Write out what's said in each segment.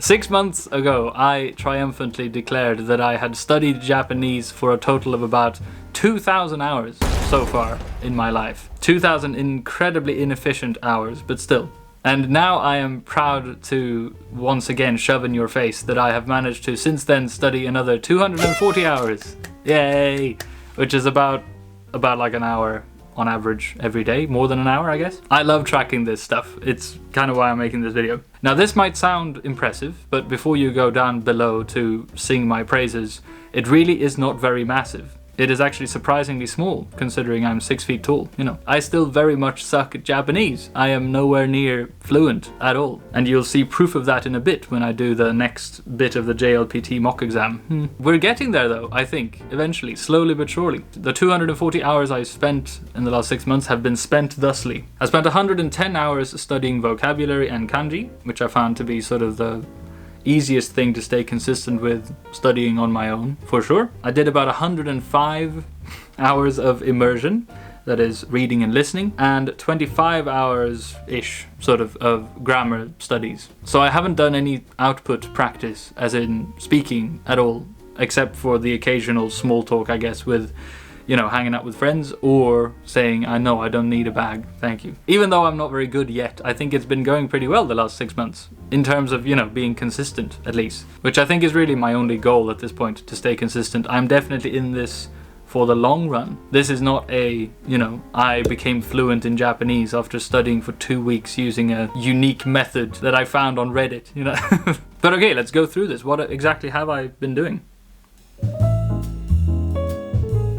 6 months ago, I triumphantly declared that I had studied Japanese for a total of about 2,000 hours so far in my life. 2,000 incredibly inefficient hours, but still. And now I am proud to once again shove in your face that I have managed to since then study another 240 hours. Yay! Which is about like an hour on average every day, more than an hour, I guess. I love tracking this stuff. It's kind of why I'm making this video. Now, this might sound impressive, but before you go down below to sing my praises, it really is not very massive. It is actually surprisingly small, considering I'm 6 feet tall, you know. I still very much suck at Japanese. I am nowhere near fluent at all. And you'll see proof of that in a bit when I do the next bit of the JLPT mock exam. We're getting there though, I think, eventually, slowly but surely. The 240 hours I spent in the last 6 months have been spent thusly. I spent 110 hours studying vocabulary and kanji, which I found to be sort of the easiest thing to stay consistent with studying on my own, for sure. I did about 105 hours of immersion, that is reading and listening, and 25 hours-ish sort of grammar studies. So I haven't done any output practice, as in speaking at all, except for the occasional small talk, I guess, with, you know, hanging out with friends or saying, I know I don't need a bag, thank you. Even though I'm not very good yet, I think it's been going pretty well the last 6 months. In terms of, you know, being consistent, at least. Which I think is really my only goal at this point, to stay consistent. I'm definitely in this for the long run. This is not a, you know, I became fluent in Japanese after studying for 2 weeks using a unique method that I found on Reddit, you know. But okay, let's go through this. What exactly have I been doing?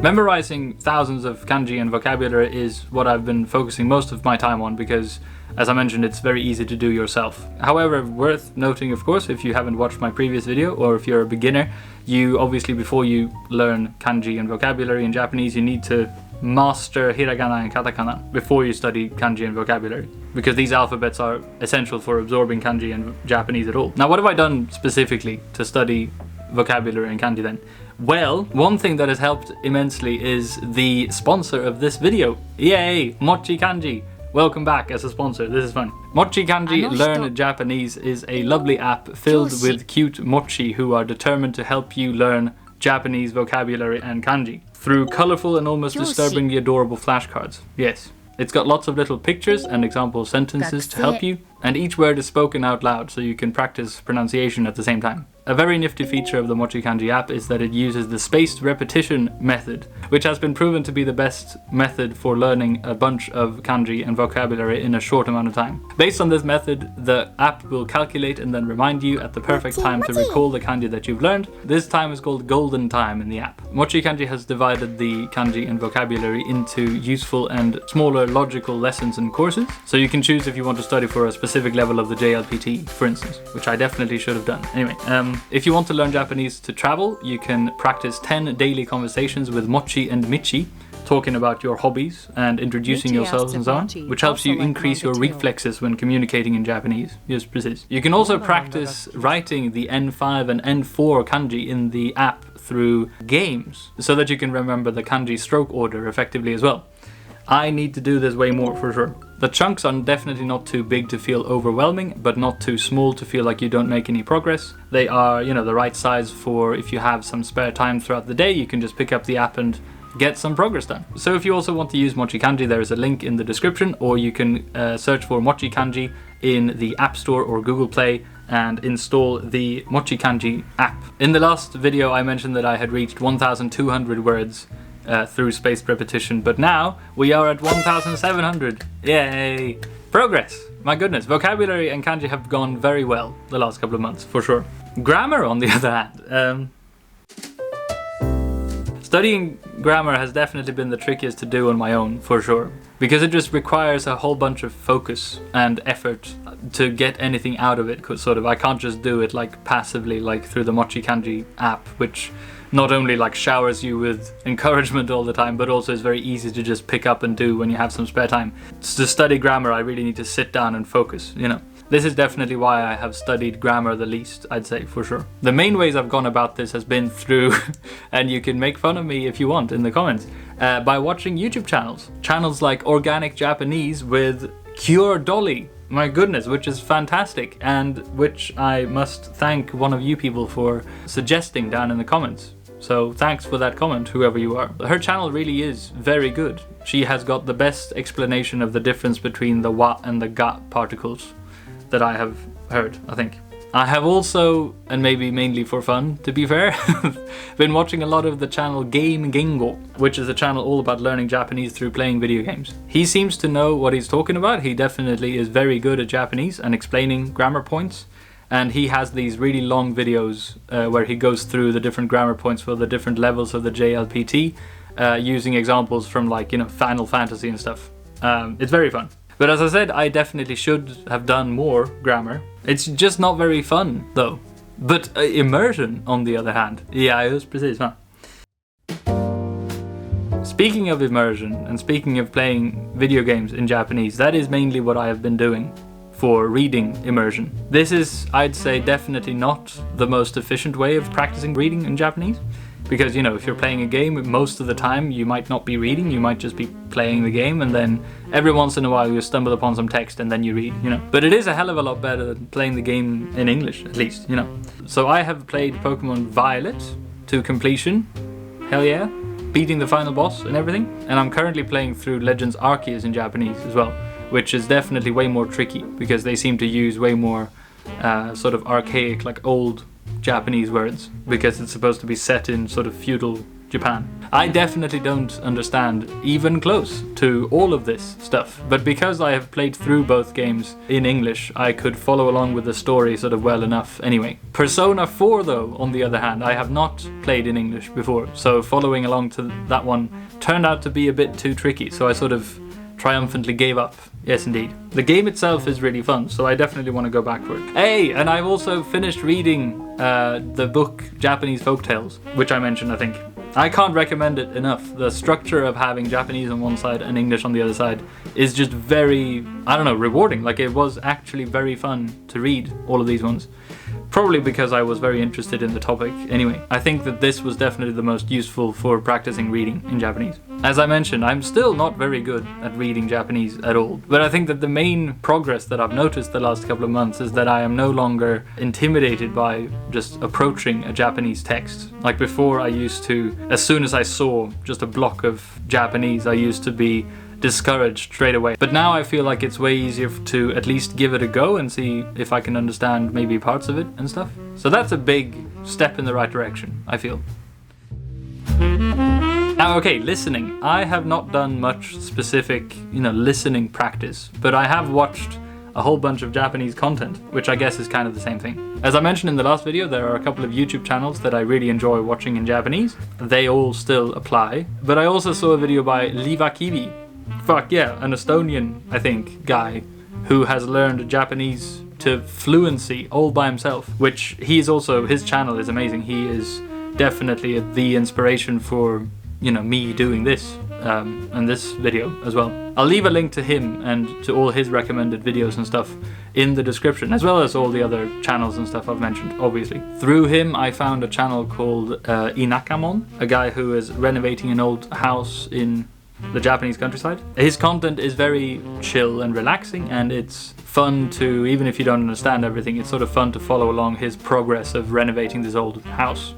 Memorizing thousands of kanji and vocabulary is what I've been focusing most of my time on because, as I mentioned, it's very easy to do yourself. However, worth noting, of course, if you haven't watched my previous video or if you're a beginner, you obviously, before you learn kanji and vocabulary in Japanese, you need to master hiragana and katakana before you study kanji and vocabulary, because these alphabets are essential for absorbing kanji and Japanese at all. Now, what have I done specifically to study vocabulary and kanji then? Well, one thing that has helped immensely is the sponsor of this video. Yay! MochiKanji! Welcome back as a sponsor, this is fun. MochiKanji Learn Japanese is a lovely app filled with cute mochi who are determined to help you learn Japanese vocabulary and kanji through colourful and almost disturbingly adorable flashcards. Yes. It's got lots of little pictures and example sentences to help you, and each word is spoken out loud so you can practice pronunciation at the same time. A very nifty feature of the MochiKanji app is that it uses the spaced repetition method, which has been proven to be the best method for learning a bunch of kanji and vocabulary in a short amount of time. Based on this method, the app will calculate and then remind you at the perfect time to recall the kanji that you've learned. This time is called golden time in the app. MochiKanji has divided the kanji and vocabulary into useful and smaller logical lessons and courses, so you can choose if you want to study for a specific level of the JLPT, for instance, which I definitely should have done. Anyway, if you want to learn Japanese to travel, you can practice 10 daily conversations with Mochi and Michi, talking about your hobbies and introducing yourselves and so on, which helps you increase your reflexes when communicating in Japanese. Yes, precis. You can also practice writing the N5 and N4 kanji in the app through games, so that you can remember the kanji stroke order effectively as well. I need to do this way more for sure. The chunks are definitely not too big to feel overwhelming, but not too small to feel like you don't make any progress. They are, you know, the right size for if you have some spare time throughout the day, you can just pick up the app and get some progress done. So if you also want to use MochiKanji, there is a link in the description, or you can search for MochiKanji in the App Store or Google Play and install the MochiKanji app. In the last video, I mentioned that I had reached 1,200 words through spaced repetition, but now we are at 1,700. Yay! Progress! My goodness, vocabulary and kanji have gone very well the last couple of months, for sure. Grammar, on the other hand, studying grammar has definitely been the trickiest to do on my own, for sure, because it just requires a whole bunch of focus and effort to get anything out of it, sort of. I can't just do it like passively, like through the MochiKanji app, which not only like showers you with encouragement all the time, but also is very easy to just pick up and do when you have some spare time. To study grammar, I really need to sit down and focus, you know. This is definitely why I have studied grammar the least, I'd say, for sure. The main ways I've gone about this has been through, and you can make fun of me if you want in the comments, by watching YouTube channels. Channels like Organic Japanese with Cure Dolly. My goodness, which is fantastic, and which I must thank one of you people for suggesting down in the comments. So thanks for that comment, whoever you are. Her channel really is very good. She has got the best explanation of the difference between the wa and the ga particles that I have heard, I think. I have also, and maybe mainly for fun, to be fair, been watching a lot of the channel Game Gengo, which is a channel all about learning Japanese through playing video games. He seems to know what he's talking about. He definitely is very good at Japanese and explaining grammar points. And he has these really long videos where he goes through the different grammar points for the different levels of the JLPT, using examples from, like, you know, Final Fantasy and stuff. It's very fun. But as I said, I definitely should have done more grammar. It's just not very fun, though. But immersion, on the other hand. Ja, just precis, va? Speaking of immersion, and speaking of playing video games in Japanese, that is mainly what I have been doing for reading immersion. This is, I'd say, definitely not the most efficient way of practicing reading in Japanese. Because, you know, if you're playing a game, most of the time you might not be reading, you might just be playing the game, and then every once in a while you stumble upon some text and then you read, you know. But it is a hell of a lot better than playing the game in English, at least, you know. So I have played Pokemon Violet to completion, hell yeah, beating the final boss and everything. And I'm currently playing through Legends Arceus in Japanese as well, which is definitely way more tricky, because they seem to use way more sort of archaic, like old Japanese words, because it's supposed to be set in sort of feudal Japan. I definitely don't understand even close to all of this stuff, but because I have played through both games in English, I could follow along with the story sort of well enough anyway. Persona 4 though, on the other hand, I have not played in English before, so following along to that one turned out to be a bit too tricky, so I sort of triumphantly gave up. Yes, indeed. The game itself is really fun, so I definitely want to go back for it. Hey, and I've also finished reading the book Japanese Folktales, which I mentioned, I think. I can't recommend it enough. The structure of having Japanese on one side and English on the other side is just very, I don't know, rewarding. Like, it was actually very fun to read all of these ones. Probably because I was very interested in the topic anyway. I think that this was definitely the most useful for practicing reading in Japanese. As I mentioned, I'm still not very good at reading Japanese at all. But I think that the main progress that I've noticed the last couple of months is that I am no longer intimidated by just approaching a Japanese text. Like before, I used to, as soon as I saw just a block of Japanese, I used to be discouraged straight away. But now I feel like it's way easier to at least give it a go and see if I can understand maybe parts of it and stuff. So that's a big step in the right direction, I feel. Now, okay, listening. I have not done much specific, you know, listening practice, but I have watched a whole bunch of Japanese content, which I guess is kind of the same thing. As I mentioned in the last video, there are a couple of YouTube channels that I really enjoy watching in Japanese. They all still apply. But I also saw a video by Livakivi. Fuck yeah, an Estonian, I think, guy who has learned Japanese to fluency all by himself, which he is also, his channel is amazing. He is definitely the inspiration for, you know, me doing this and this video as well. I'll leave a link to him and to all his recommended videos and stuff in the description, as well as all the other channels and stuff I've mentioned, obviously. Through him, I found a channel called Inakamon, a guy who is renovating an old house in the Japanese countryside. His content is very chill and relaxing, and it's fun to, even if you don't understand everything, it's sort of fun to follow along his progress of renovating this old house,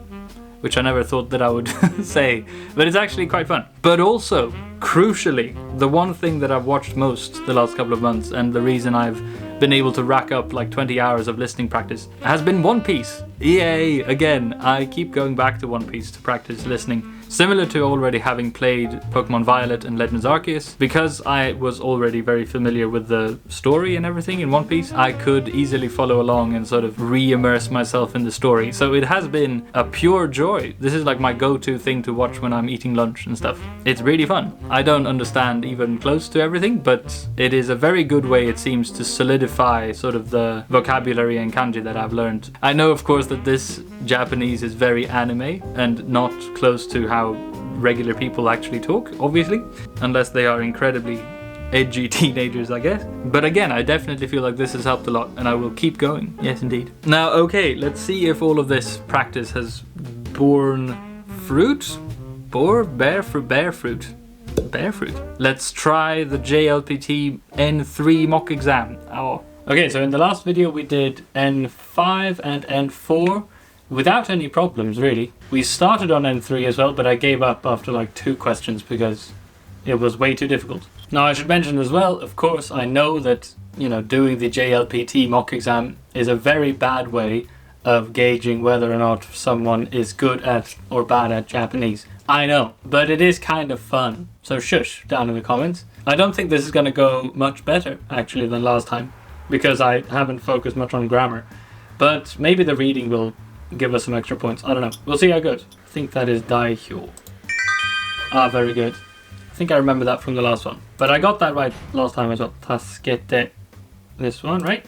which I never thought that I would say, but it's actually quite fun. But also, crucially, the one thing that I've watched most the last couple of months, and the reason I've been able to rack up like 20 hours of listening practice, has been One Piece. Yay! Again, I keep going back to One Piece to practice listening. Similar to already having played Pokemon Violet and Legends Arceus, because I was already very familiar with the story and everything in One Piece, I could easily follow along and sort of re-immerse myself in the story. So it has been a pure joy. This is like my go-to thing to watch when I'm eating lunch and stuff. It's really fun. I don't understand even close to everything, but it is a very good way, it seems, to solidify sort of the vocabulary and kanji that I've learned. I know, of course, that this Japanese is very anime and not close to how regular people actually talk, obviously, unless they are incredibly edgy teenagers, I guess. But again, I definitely feel like this has helped a lot, and I will keep going. Yes, indeed. Now, okay, let's see if all of this practice has borne fruit. Bear fruit. Bear fruit. Let's try the JLPT N3 mock exam. Oh. Okay, so in the last video we did N5 and N4 without any problems, really. We started on N3 as well, but I gave up after like 2 questions because it was way too difficult. Now I should mention as well, of course, I know that, you know, doing the JLPT mock exam is a very bad way of gauging whether or not someone is good at or bad at Japanese. I know, but it is kind of fun. So shush down in the comments. I don't think this is going to go much better, actually, than last time, because I haven't focused much on grammar. But maybe the reading will give us some extra points. I don't know. We'll see how it goes. I think that is Daihyo. Ah, very good. I think I remember that from the last one. But I got that right last time as well. Tasukete. This one, right?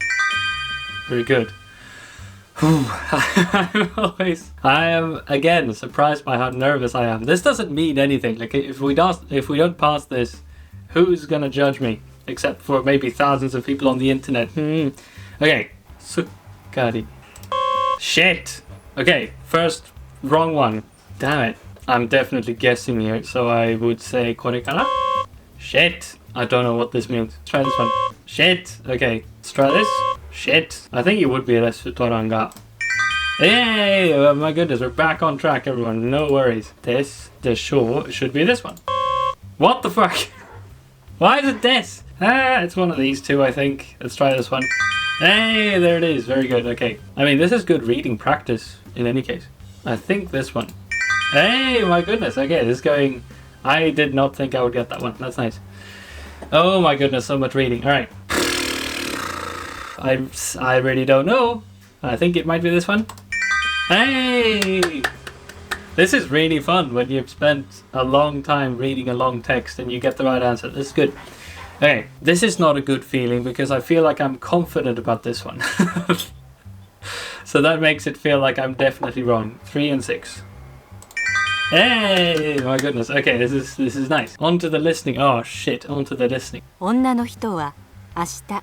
Very good. I am again surprised by how nervous I am. This doesn't mean anything. Like if we don't pass this, who's gonna judge me? Except for maybe thousands of people on the internet. Okay, Sukari. Shit. Okay, first wrong one. Damn it. I'm definitely guessing here, so I would say korekara. Shit. I don't know what this means. Let's try this one. Shit. Okay, let's try this. Shit. I think it would be restauranga. Yay! Oh my goodness, we're back on track, everyone. No worries. The show should be this one. What the fuck? Why is it this? It's one of these two, I think. Let's try this one. Hey, there it is. Very good. Okay. I mean, this is good reading practice in any case. I think this one. Hey, my goodness. Okay, this is going... I did not think I would get that one. That's nice. Oh my goodness, so much reading. All right. I really don't know. I think it might be this one. Hey! This is really fun when you've spent a long time reading a long text and you get the right answer. This is good. Okay, this is not a good feeling because I feel like I'm confident about this one. So that makes it feel like I'm definitely wrong. 3 and 6. Hey! My goodness. Okay, this is nice. On to the listening. Oh shit, on to the listening. 女の人は明日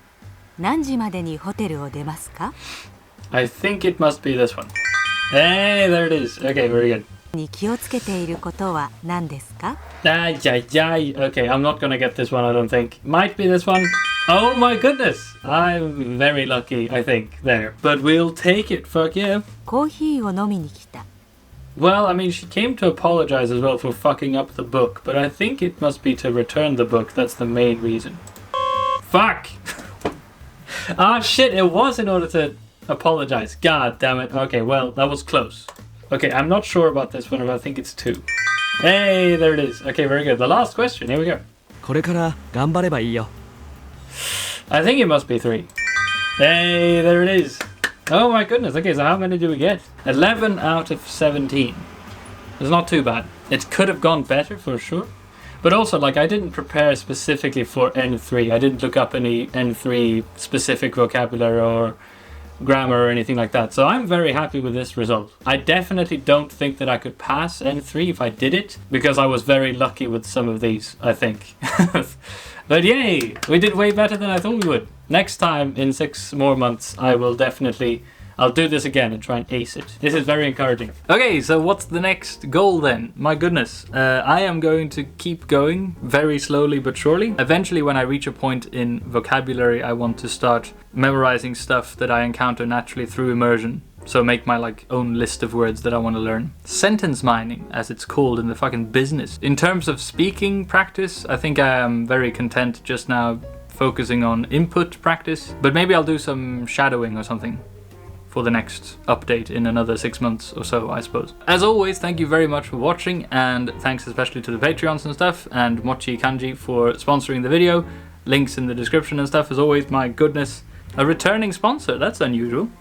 何時までにホテルを出ますか? I think it must be this one. Hey, there it is. Okay, very good. に気をつけていることは何ですか? Okay, I'm not gonna get this one, I don't think. Might be this one. Oh my goodness! I'm very lucky, I think, there. But we'll take it, fuck yeah. コーヒーを飲みに来た. Well, I mean, she came to apologize as well for fucking up the book, but I think it must be to return the book. That's the main reason. Fuck! Ah, shit, it was in order to apologize. God damn it. Okay, well, that was close. Okay, I'm not sure about this one, but I think it's 2. Hey, there it is. Okay, very good. The last question. Here we go. これから頑張ればいいよ. I think it must be 3. Hey, there it is. Oh my goodness. Okay, so how many do we get? 11 out of 17. It's not too bad. It could have gone better for sure. But also, like, I didn't prepare specifically for N3. I didn't look up any N3 specific vocabulary or grammar or anything like that. So I'm very happy with this result. I definitely don't think that I could pass N3 if I did it, because I was very lucky with some of these, I think. But yay! We did way better than I thought we would. Next time, in 6 more months, I'll do this again and try and ace it. This is very encouraging. Okay, so what's the next goal then? My goodness. I am going to keep going very slowly but surely. Eventually, when I reach a point in vocabulary, I want to start memorizing stuff that I encounter naturally through immersion. So make my own list of words that I want to learn. Sentence mining, as it's called in the fucking business. In terms of speaking practice, I think I am very content just now focusing on input practice. But maybe I'll do some shadowing or something for the next update in another 6 months or so, I suppose. As always, thank you very much for watching, and thanks especially to the Patreons and stuff, and MochiKanji for sponsoring the video. Links in the description and stuff, as always. My goodness. A returning sponsor, that's unusual.